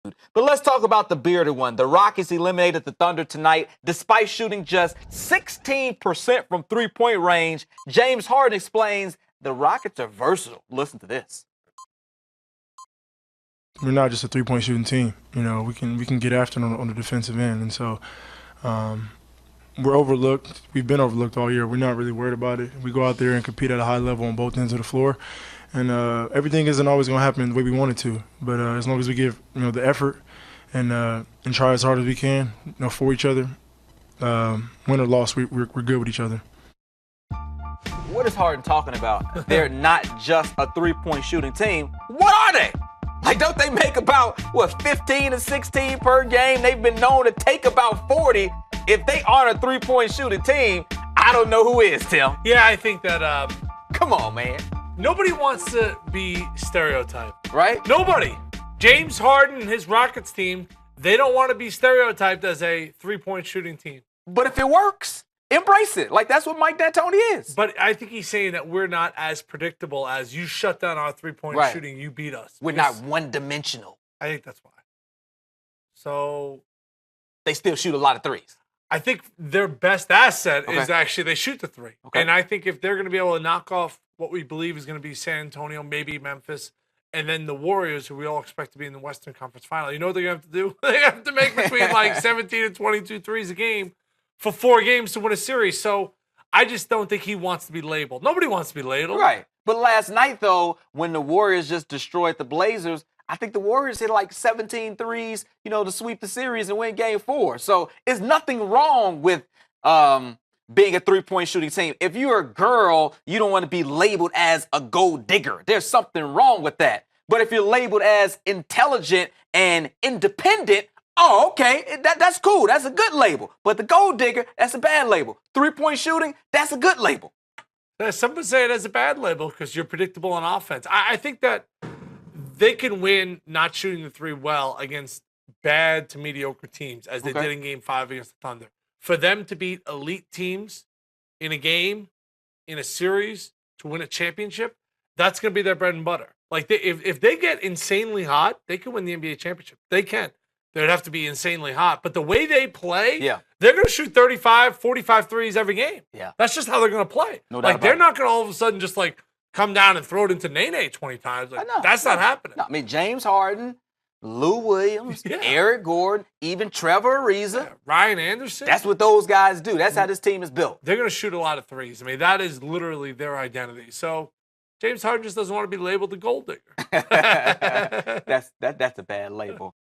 But let's talk about the bearded one. The Rockets eliminated the Thunder tonight despite shooting just 16% from three-point range. James Harden explains the Rockets are versatile. Listen to this. We're not just a three-point shooting team. You know, we can get after it on the defensive end, and so we're overlooked. We've been overlooked all year. We're not really worried about it. We go out there and compete at a high level on both ends of the floor, and everything isn't always going to happen the way we want it to. But as long as we give the effort and try as hard as we can, for each other, win or loss, we're good with each other. What is Harden talking about? They're not just a three-point shooting team. What are they? Like, don't they make about, 15 and 16 per game? They've been known to take about 40. If they aren't a three-point shooting team, I don't know who is, Tim. Yeah, I think that Come on, man. nobody wants to be stereotyped. Right? Nobody. James Harden and his Rockets team, they don't want to be stereotyped as a three-point shooting team. But if it works, embrace it. Like, that's what Mike D'Antoni is. But I think he's saying that we're not as predictable as you shut down our three-point Right. shooting, you beat us. We're not one-dimensional. I think that's why. So They still shoot a lot of threes. I think their best asset is Okay. actually they shoot the three. Okay. And I think if they're going to be able to knock off what we believe is going to be San Antonio, maybe Memphis, and then the Warriors, who we all expect to be in the Western Conference Final, you know what they're going to have to do? They have to make between like 17 and 22 threes a game for 4 games to win a series. So I just don't think he wants to be labeled. Nobody wants to be labeled. Right. But last night, though, when the Warriors just destroyed the Blazers, I think the Warriors hit like 17 threes, to sweep the series and win game 4. So it's nothing wrong with being a three-point shooting team. If you're a girl, you don't want to be labeled as a gold digger. There's something wrong with that. But if you're labeled as intelligent and independent, oh, okay, that's cool. That's a good label. But the gold digger, that's a bad label. Three-point shooting, that's a good label. Some would say it as a bad label because you're predictable on offense. I think that they can win not shooting the three well against bad to mediocre teams, as they did in Game 5 against the Thunder. For them to beat elite teams in a game, in a series, to win a championship, that's going to be their bread and butter. Like, if they get insanely hot, they can win the NBA championship. They can. They'd have to be insanely hot. But the way they play, they're going to shoot 35, 45 threes every game. Yeah. That's just how they're going to play. No doubt Like, they're about not going to all of a sudden just, like, come down and throw it into Nene 20 times. Like, that's not happening. No, I mean, James Harden, Lou Williams, Eric Gordon, even Trevor Ariza. Ryan Anderson. That's what those guys do. That's how this team is built. They're going to shoot a lot of threes. I mean, that is literally their identity. So James Harden just doesn't want to be labeled the gold digger. That's a bad label.